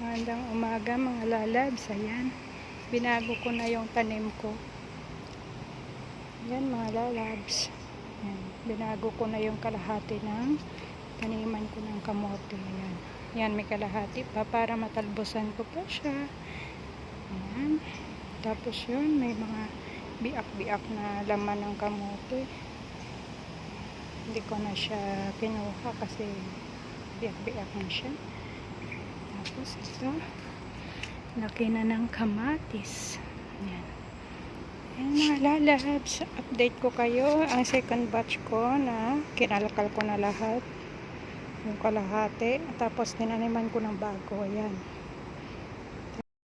Magandang umaga mga lalabs. Ayan, binago ko na yung tanim ko. Ayan mga lalabs. Ayan, binago ko na yung kalahati ng taniman ko ng kamote. Ayan, ayan may kalahati pa para matalbosan ko pa siya. Ayan, tapos yun may mga biak-biak na laman ng kamote. Hindi ko na siya kinuha kasi biak-biak na siya. Tapos ito, laki na ng kamatis. Ayan. Ayan mga lalabs, update ko kayo ang second batch ko na kinalakal ko na lahat. Yung kalahati. Tapos tinaniman ko ng bago. Ayan.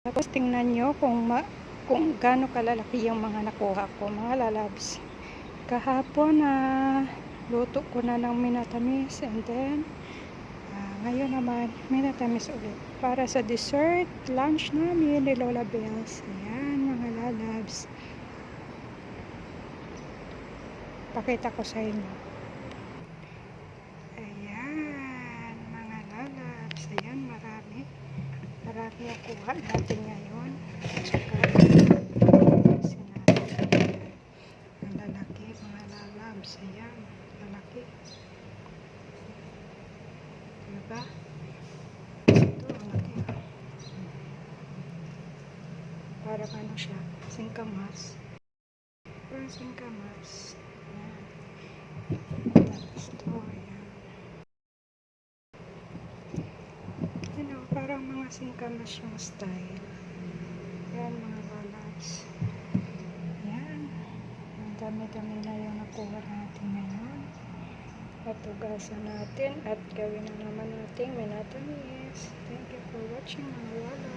Tapos tingnan nyo kung gaano kalalaki yung mga nakuha ko mga lalabs. Kahapon na luto ko na ng minatamis and then ngayon naman, may natamis ulit. Para sa dessert, lunch namin ni Lola Bells. Ayan, mga lalabs. Pakita ko sa inyo. Ayan, mga lalabs. Ayan, marami. Marami ang kuha natin ngayon. Tsaka, ang lalaki, mga lalabs. Ayan, lalaki. Diba? Ito, ang laki. Parang ano siya, singkamas. Parang singkamas. Ayan. Tapos ito, ayan. Ano, parang mga singkamas yung style. Ayan, mga lalabs. Ayan. Ang dami-dami na yung nakuha natin ngayon. At tugasan natin at gawin na naman natin minatamis. Thank you for watching mga lalabs.